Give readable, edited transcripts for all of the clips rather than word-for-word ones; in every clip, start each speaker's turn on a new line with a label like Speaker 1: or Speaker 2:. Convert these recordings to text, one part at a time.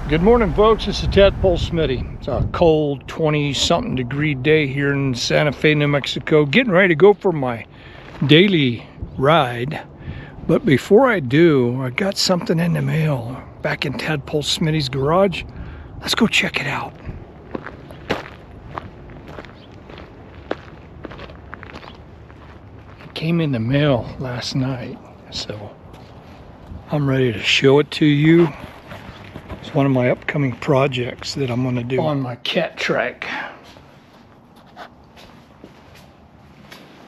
Speaker 1: Good morning, folks. This is Tadpole Smitty. It's a cold 20-something degree day here in Santa Fe, New Mexico. Getting ready to go for my daily ride. But before I do, I got something in the mail back in Tadpole Smitty's garage. Let's go check it out. It came in the mail last night, so I'm ready to show it to you. It's one of my upcoming projects that I'm going to do on my cat track.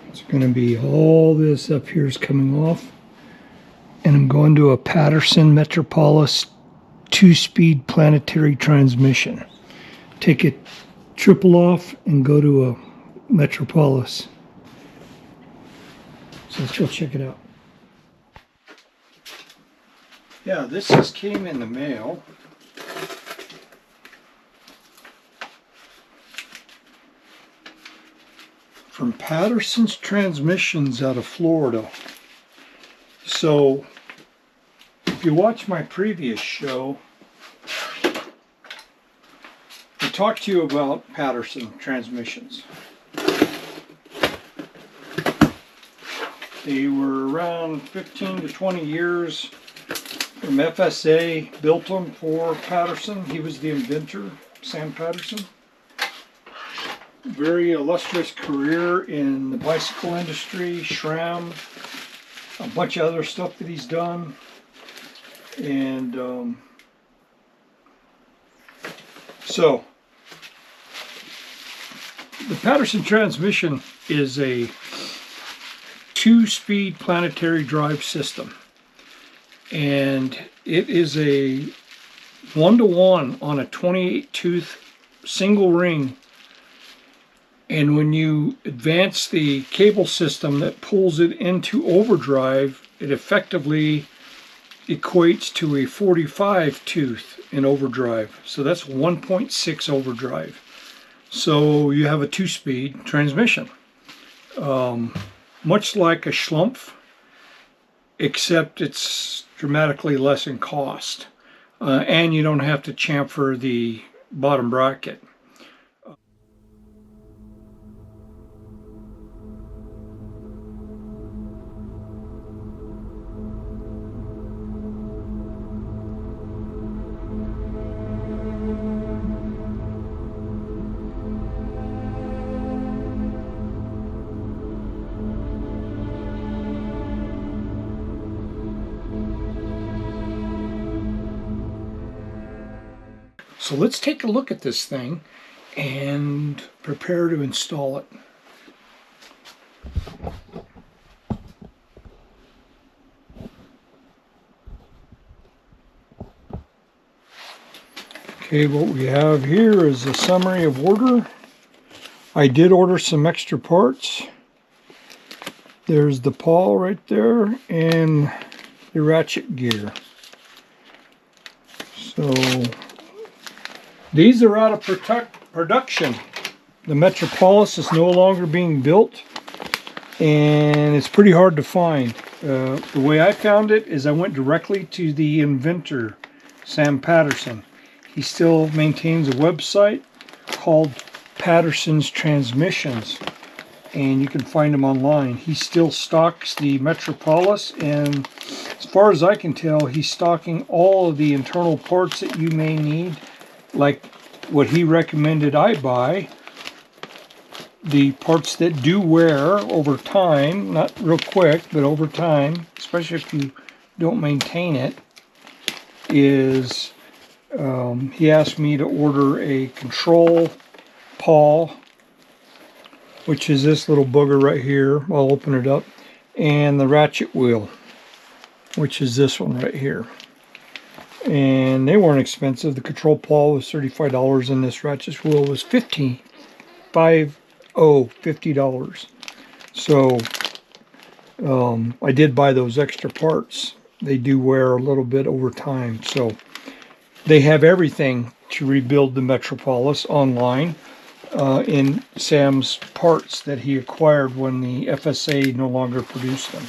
Speaker 1: It's going to be all this up here is coming off, and I'm going to a Patterson Metropolis 2-speed planetary transmission. Take a triple off and go to a Metropolis. So let's go check it out. Yeah, this just came in the mail. From Patterson's Transmissions out of Florida. So, if you watch my previous show, I talked to you about Patterson Transmissions. They were around 15 to 20 years from FSA, built them for Patterson. He was the inventor, Sam Patterson. Very illustrious career in the bicycle industry, SRAM, a bunch of other stuff that he's done. And so the Patterson Transmission is a 2-speed planetary drive system, and it is a 1-to-1 on a 28-tooth single ring. And when you advance the cable system that pulls it into overdrive, it effectively equates to a 45 tooth in overdrive. So that's 1.6 overdrive. So you have a 2-speed transmission. Much like a Schlumpf, except it's dramatically less in cost. And you don't have to chamfer the bottom bracket. So let's take a look at this thing and prepare to install it. Okay, what we have here is a summary of order. I did order some extra parts. There's the pawl right there and the ratchet gear. So these are out of production. The Metropolis is no longer being built, and it's pretty hard to find. The way I found it is I went directly to the inventor, Sam Patterson. He still maintains a website called Patterson's Transmissions, and you can find him online. He still stocks the Metropolis, and as far as I can tell, he's stocking all of the internal parts that you may need, like what he recommended I buy. The parts that do wear over time, not real quick, but over time, especially if you don't maintain it, is he asked me to order a control pawl, which is this little booger right here. I'll open it up. And the ratchet wheel, which is this one right here. And they weren't expensive. The control pawl was $35 and this ratchet wheel was $50. So I did buy those extra parts. They do wear a little bit over time. So they have everything to rebuild the Metropolis online in Sam's parts that he acquired when the FSA no longer produced them.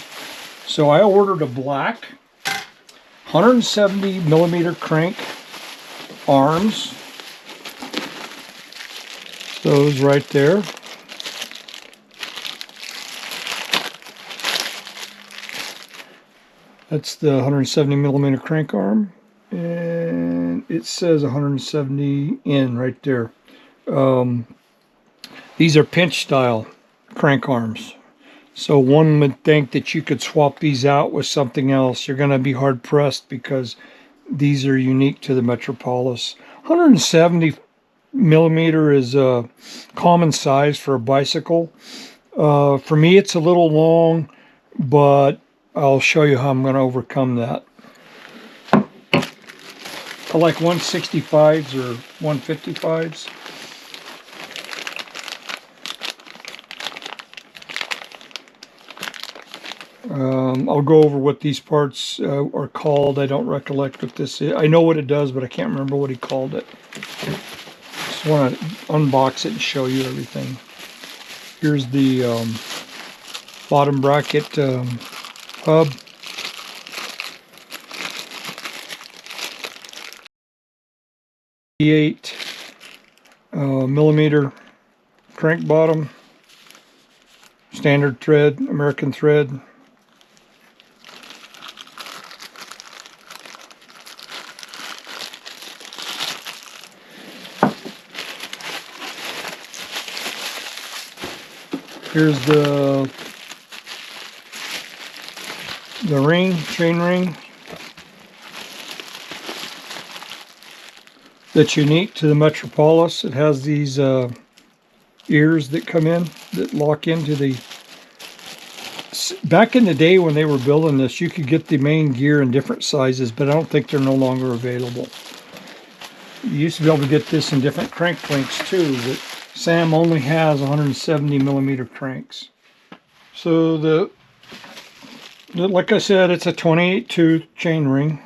Speaker 1: So I ordered a black 170 millimeter crank arms. Those right there. That's the 170 millimeter crank arm, and it says 170 in right there. These are pinch style crank arms. So one would think that you could swap these out with something else. You're going to be hard pressed because these are unique to the Metropolis. 170 millimeter is a common size for a bicycle. For me, it's a little long, but I'll show you how I'm going to overcome that. I like 165s or 155s. I'll go over what these parts are called. I don't recollect what this is. I know what it does, but I can't remember what he called it. Just want to unbox it and show you everything. Here's the bottom bracket hub. .8 millimeter crank bottom. Standard thread, American thread. Here's the ring, chain ring, that's unique to the Metropolis. It has these ears that come in, that lock into the... Back in the day when they were building this, you could get the main gear in different sizes, but I don't think they're no longer available. You used to be able to get this in different crank lengths too, but Sam only has 170 millimeter cranks. So like I said, it's a 28 tooth chain ring.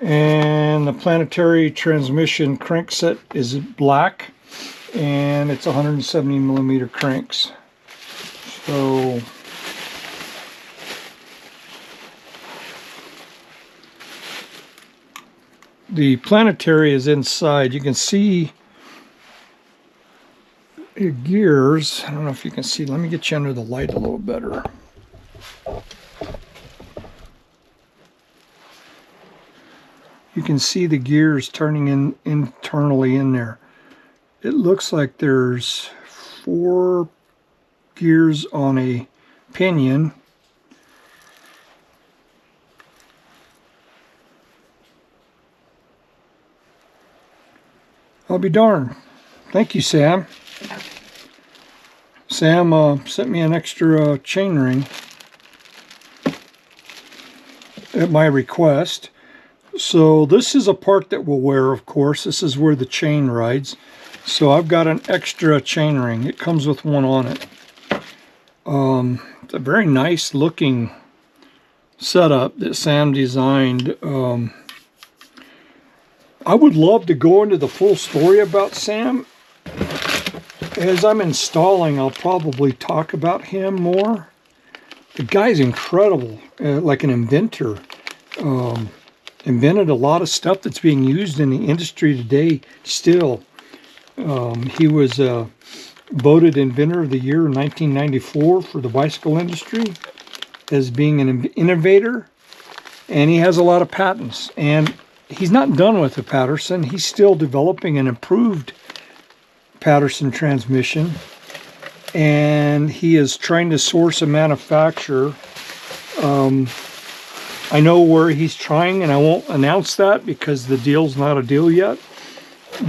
Speaker 1: And the Planetary transmission crank set is black, and it's 170 millimeter cranks. So the Planetary is inside. You can see the gears. I don't know if you can see. Let me get you under the light a little better. You can see the gears turning internally in there. It looks like there's 4 gears on a pinion. I'll be darned. Thank you, Sam. Sam sent me an extra chain ring at my request. So this is a part that we'll wear, of course. This is where the chain rides. So I've got an extra chain ring. It comes with one on it. It's a very nice looking setup that Sam designed. I would love to go into the full story about Sam. As I'm installing, I'll probably talk about him more. The guy's incredible, like an inventor. Invented a lot of stuff that's being used in the industry today still. He was voted Inventor of the Year in 1994 for the bicycle industry as being an innovator, and he has a lot of patents. And he's not done with the Patterson. He's still developing an improved Patterson transmission, and he is trying to source a manufacturer. I know where he's trying, and I won't announce that because the deal's not a deal yet.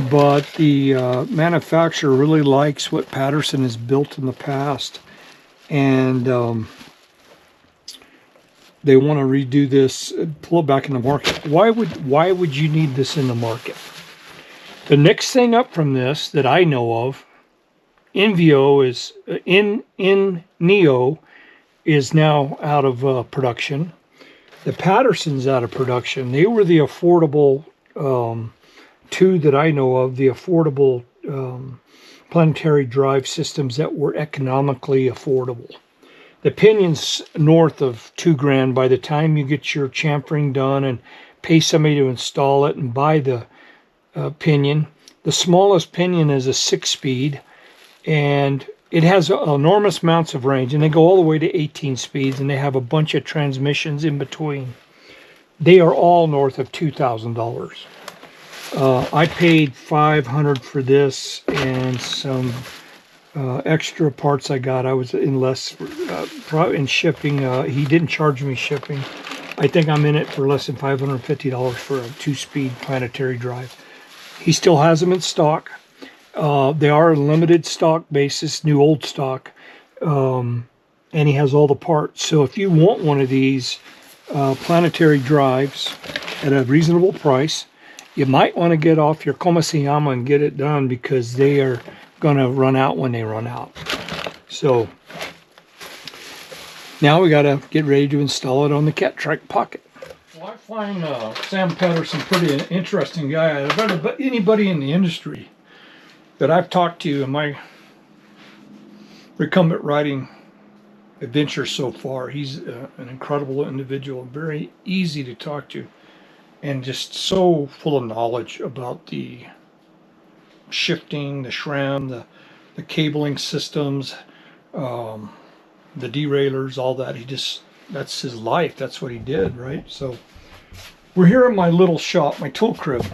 Speaker 1: But the manufacturer really likes what Patterson has built in the past, and they want to redo this, pull it back in the market. Why would you need this in the market? The next thing up from this that I know of, Neo is now out of production. The Patterson's out of production. They were the affordable two that I know of, the affordable planetary drive systems that were economically affordable. The pinion's north of $2,000 by the time you get your chamfering done and pay somebody to install it and buy the pinion. The smallest pinion is a 6-speed, and it has enormous amounts of range, and they go all the way to 18 speeds, and they have a bunch of transmissions in between. They are all north of $2,000. I paid $500 for this and some extra parts I got. I was in less in shipping. He didn't charge me shipping. I think I'm in it for less than $550 for a 2-speed Planetary drive. He still has them in stock. They are a limited stock basis, new old stock, and he has all the parts. So if you want one of these Planetary drives at a reasonable price, you might want to get off your como se llama and get it done, because they are going to run out when they run out. So now we got to get ready to install it on the Catrike Pocket. Well, I find Sam Patterson pretty an interesting guy. But anybody in the industry that I've talked to in my recumbent riding adventure so far, he's an incredible individual, very easy to talk to, and just so full of knowledge about the shifting, the SRAM, the cabling systems, the derailleurs, all that. That's his life. That's what he did, right? So we're here in my little shop, my tool crib,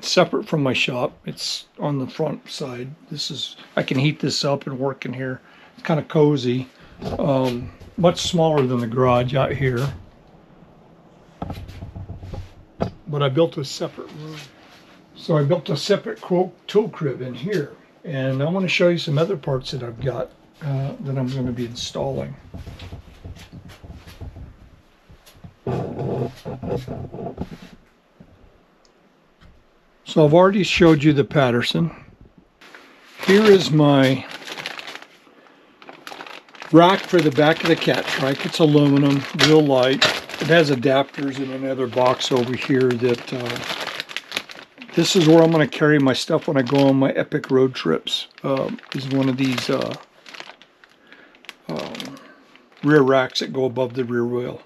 Speaker 1: separate from my shop. It's on the front side. I can heat this up and work in here. It's kind of cozy. Much smaller than the garage out here. But I built a separate room. So I built a separate tool crib in here. And I want to show you some other parts that I've got that I'm going to be installing. So I've already showed you the Patterson. Here is my rack for the back of the Catrike. It's aluminum, real light. It has adapters in another box over here that this is where I'm going to carry my stuff when I go on my epic road trips. Is one of these rear racks that go above the rear wheel.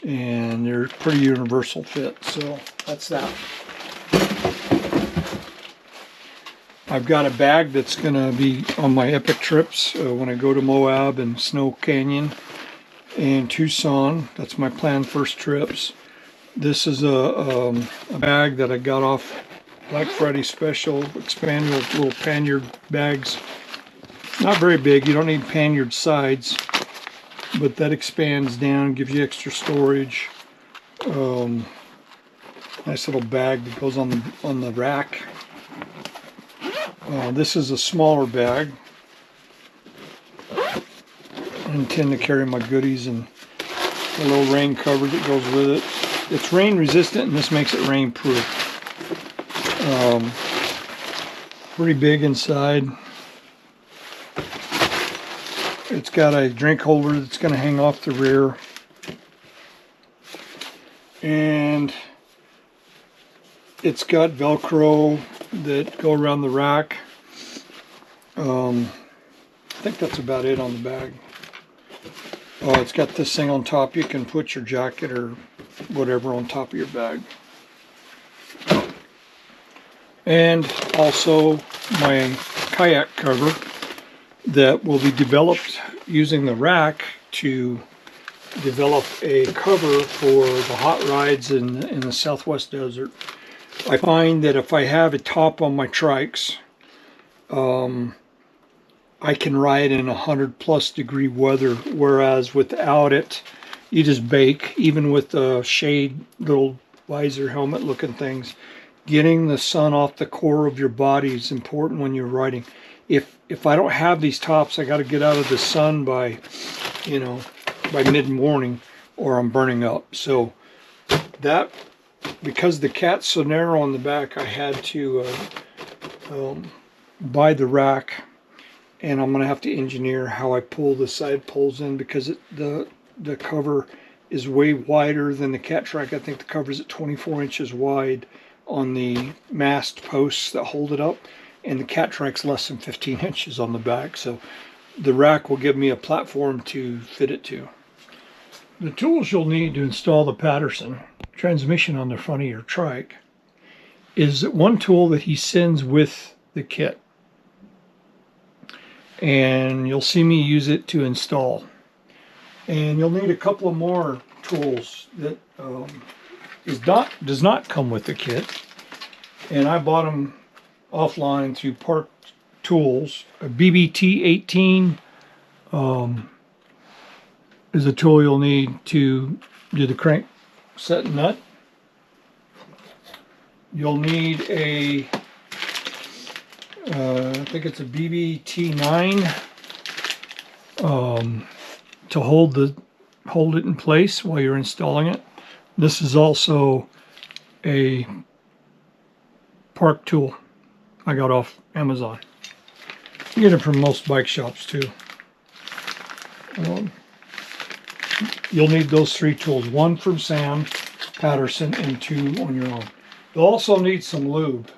Speaker 1: And they're pretty universal fit, so that's that. I've got a bag that's going to be on my epic trips when I go to Moab and Snow Canyon and Tucson. That's my planned first trips. This is a bag that I got off Black Friday special, expandable little pannier bags. Not very big, you don't need panniard sides, but that expands down, gives you extra storage. Nice little bag that goes on the rack. This is a smaller bag. I intend to carry my goodies and a little rain cover that goes with it. It's rain resistant, and this makes it rain proof. Pretty big inside. It's got a drink holder that's going to hang off the rear. And it's got Velcro that go around the rack. I think that's about it on the bag. It's got this thing on top. You can put your jacket or whatever on top of your bag. And also my kayak cover that will be developed using the rack to develop a cover for the hot rides in the Southwest desert. I find that if I have a top on my trikes, I can ride in 100+ degree weather, whereas without it, you just bake. Even with the shade, little visor helmet looking things, getting the sun off the core of your body is important when you're riding. If I don't have these tops, I got to get out of the sun by mid-morning, or I'm burning up. So that, because the cat's so narrow on the back, I had to buy the rack, and I'm going to have to engineer how I pull the side poles in, because the cover is way wider than the Catrike. I think the cover is at 24 inches wide on the mast posts that hold it up, and the Catrike's less than 15 inches on the back. So the rack will give me a platform to fit it to. The tools you'll need to install the Patterson transmission on the front of your trike is one tool that he sends with the kit. And you'll see me use it to install. And you'll need a couple of more tools that does not come with the kit. And I bought them offline through Park Tools. A BBT 18 is a tool you'll need to do the crank set nut. You'll need a I think it's a BBT 9 to hold it in place while you're installing it. This is also a Park tool I got off Amazon. You get it from most bike shops too. You'll need those 3 tools, 1 from Sam Patterson and 2 on your own. You'll also need some lube.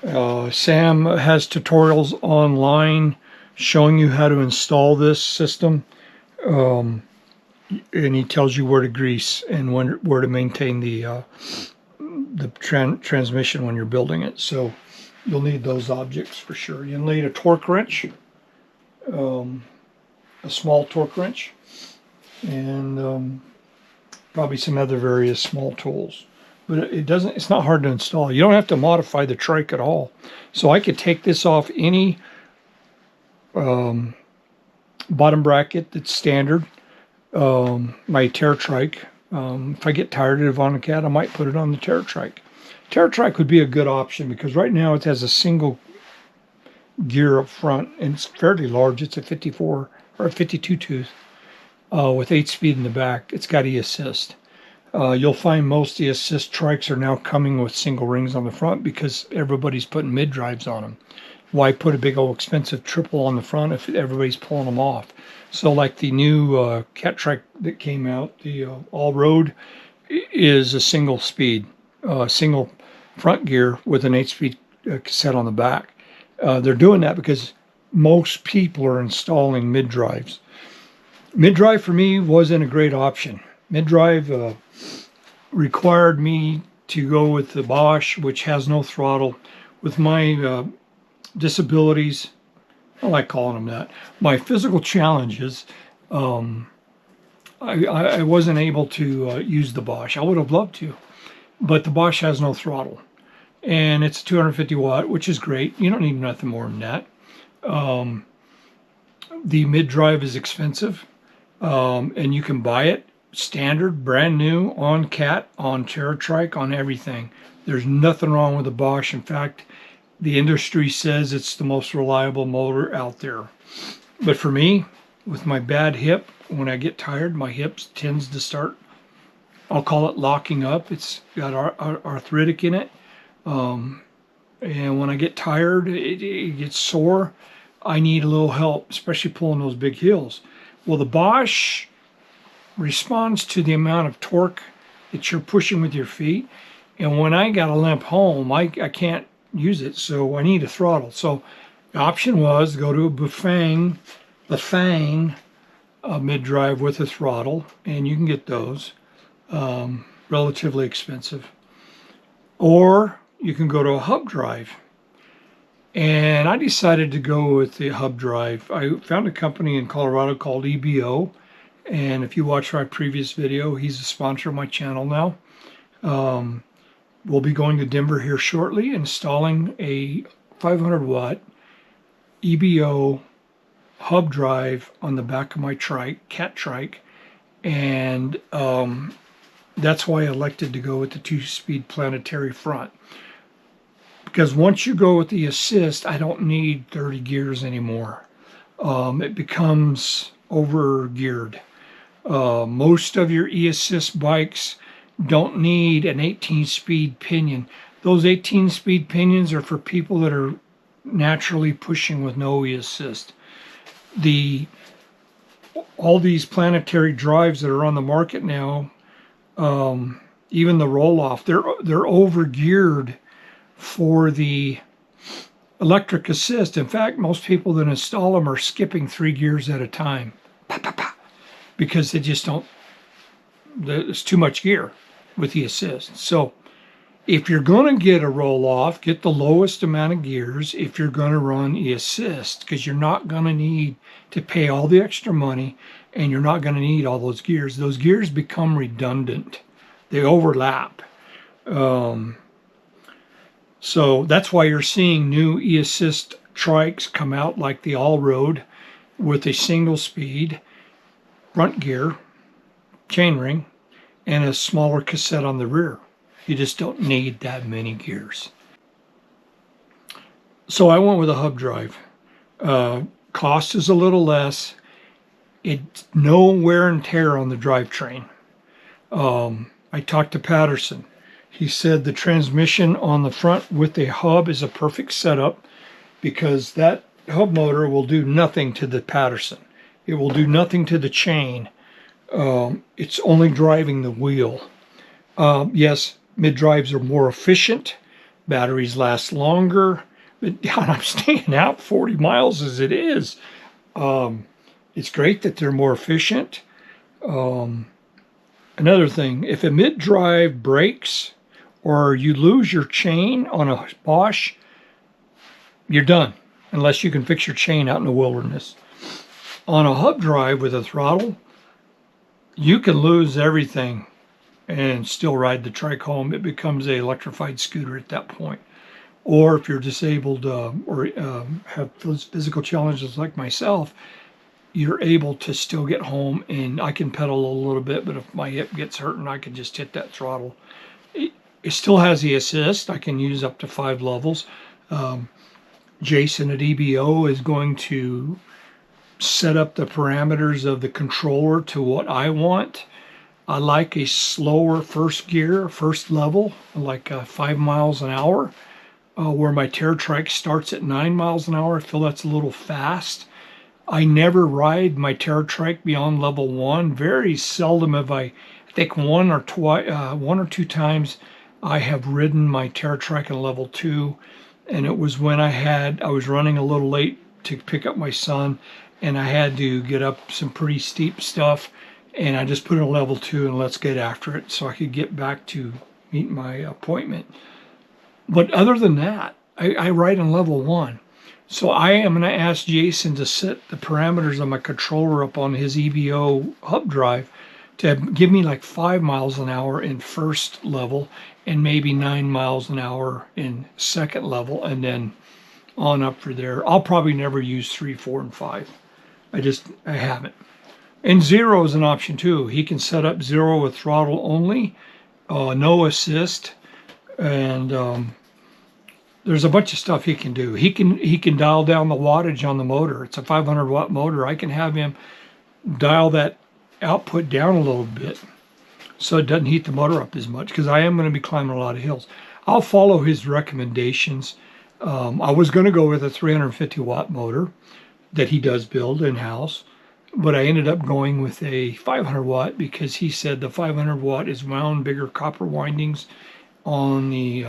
Speaker 1: Sam has tutorials online showing you how to install this system, and he tells you where to grease and where to maintain the transmission when you're building it. So you'll need those objects for sure. You'll need a torque wrench, a small torque wrench, and probably some other various small tools. But it's not hard to install. You don't have to modify the trike at all. So I could take this off any bottom bracket that's standard, my Terra trike. If I get tired of it on a cat, I might put it on the Terra trike. Terra trike would be a good option because right now it has a single gear up front and it's fairly large. It's a 54 or a 52 tooth with 8-speed in the back. It's got e-assist. You'll find most of the assist trikes are now coming with single rings on the front because everybody's putting mid-drives on them. Why put a big old expensive triple on the front if everybody's pulling them off? So like the new cat trike that came out, the all-road, is a single speed, single front gear with an 8-speed cassette on the back. They're doing that because most people are installing mid-drives. Mid-drive for me wasn't a great option. Mid-drive required me to go with the Bosch, which has no throttle. With my disabilities, I like calling them that, my physical challenges, I wasn't able to use the Bosch. I would have loved to, but the Bosch has no throttle. And it's 250 watt, which is great. You don't need nothing more than that. The mid-drive is expensive, and you can buy it standard, brand new, on cat, on Terra trike, on everything. There's nothing wrong with the Bosch. In fact, the industry says it's the most reliable motor out there. But for me, with my bad hip, when I get tired, my hips tends to start, I'll call it locking up. It's got arthritic in it. And when I get tired, it gets sore. I need a little help, especially pulling those big hills. Well, the Bosch responds to the amount of torque that you're pushing with your feet. And when I got a limp home, I can't use it, so I need a throttle. So the option was to go to a Bafang mid-drive with a throttle, and you can get those, relatively expensive. Or you can go to a hub drive. And I decided to go with the hub drive. I found a company in Colorado called EBO. And if you watch my previous video, he's a sponsor of my channel now. We'll be going to Denver here shortly, installing a 500 watt EBO hub drive on the back of my trike, cat trike. And that's why I elected to go with the 2-speed Planetary front. Because once you go with the assist, I don't need 30 gears anymore. It becomes over-geared. Most of your e-assist bikes don't need an 18-speed pinion. Those 18-speed pinions are for people that are naturally pushing with no e-assist. All these Planetary drives that are on the market now, even the roll-off, they're over-geared for the electric assist. In fact, most people that install them are skipping 3 gears at a time. Because they just don't It's too much gear with the assist. So if you're going to get a roll off, get the lowest amount of gears if you're going to run e-assist, because you're not going to need to pay all the extra money, and you're not going to need all those gears. Those gears become redundant. They overlap. So that's why you're seeing new e-assist trikes come out like the all-road with a single speed front gear, chainring, and a smaller cassette on the rear. You just don't need that many gears. So I went with a hub drive. Cost is a little less. It's no wear and tear on the drivetrain. I talked to Patterson. He said the transmission on the front with a hub is a perfect setup because that hub motor will do nothing to the Patterson. It will do nothing to the chain. It's only driving the wheel. Yes, mid-drives are more efficient. Batteries last longer. But I'm staying out 40 miles as it is. It's great that they're more efficient. Another thing, if a mid-drive breaks or you lose your chain on a Bosch, you're done, unless you can fix your chain out in the wilderness. On a hub drive with a throttle, you can lose everything and still ride the trike home. It becomes an electrified scooter at that point. Or if you're disabled or have physical challenges like myself, you're able to still get home, and I can pedal a little bit, but if my hip gets hurt, and I can just hit that throttle. It still has the assist. I can use up to 5 levels. Jason at EBO is going to set up the parameters of the controller to what I want. I like a slower first gear, first level, like 5 miles an hour, where my TerraTrike starts at 9 miles an hour. I feel that's a little fast. I never ride my TerraTrike beyond level 1. Very seldom have I think one or two times I have ridden my TerraTrike in level 2, and it was when I was running a little late to pick up my son, and I had to get up some pretty steep stuff, and I just put it in level 2 and let's get after it so I could get back to meet my appointment. But other than that, I ride in level 1. So I am going to ask Jason to set the parameters of my controller up on his EBO hub drive to give me like 5 miles an hour in first level and maybe 9 miles an hour in second level, and then on up for there. I'll probably never use 3, 4, and 5. I haven't. And 0 is an option too. He can set up 0 with throttle only, no assist, and there's a bunch of stuff he can do. He can dial down the wattage on the motor. It's a 500 watt motor. I can have him dial that output down a little bit so it doesn't heat the motor up as much, because I am going to be climbing a lot of hills. I'll follow his recommendations. I was going to go with a 350 watt motor that he does build in-house, but I ended up going with a 500 watt because he said the 500 watt is wound bigger copper windings on the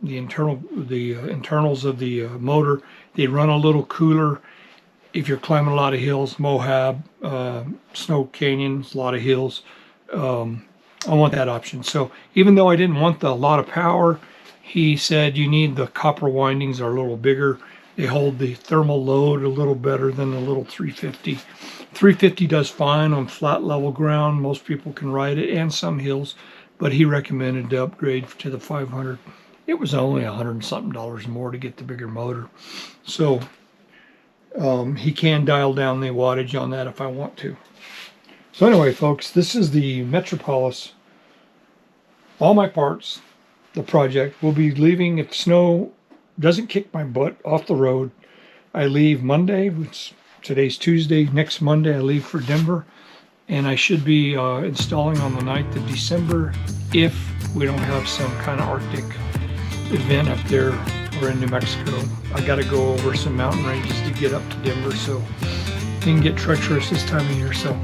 Speaker 1: internals of the motor. They run a little cooler if you're climbing a lot of hills, Moab, Snow Canyons, a lot of hills. I want that option. So even though I didn't want a lot of power, he said you need the copper windings are a little bigger. They hold the thermal load a little better than the little 350. 350 does fine on flat level ground. Most people can ride it, and some hills. But he recommended to upgrade to the 500. It was only $100 and something more to get the bigger motor. So he can dial down the wattage on that if I want to. So anyway, folks, this is the Metropolis. All my parts, the project. Will be leaving if snow doesn't kick my butt off the road. I leave Monday, which today's Tuesday. Next Monday I leave for Denver. And I should be installing on the 9th of December if we don't have some kind of Arctic event up there or in New Mexico. I got to go over some mountain ranges to get up to Denver, so it can get treacherous this time of year. So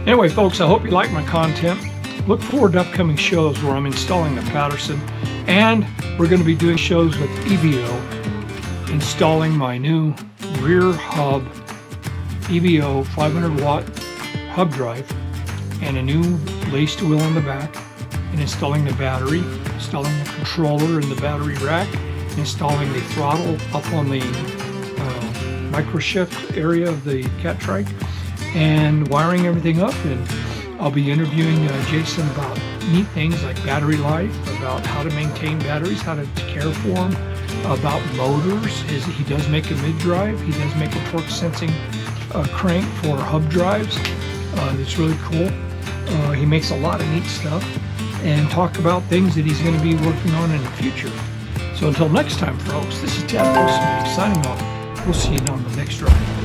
Speaker 1: anyway, folks, I hope you like my content. Look forward to upcoming shows where I'm installing the Patterson, and we're going to be doing shows with EBO, installing my new rear hub EBO 500 watt hub drive and a new laced wheel in the back, and installing the battery, installing the controller in the battery rack, installing the throttle up on the microshift area of the cat trike, and wiring everything up. And I'll be interviewing Jason about neat things like battery life, about how to maintain batteries, how to care for them, about motors. He does make a mid-drive. He does make a torque sensing crank for hub drives. It's really cool. He makes a lot of neat stuff, and talk about things that he's going to be working on in the future. So until next time, folks, this is Tadpole Smitty signing off. We'll see you on the next ride.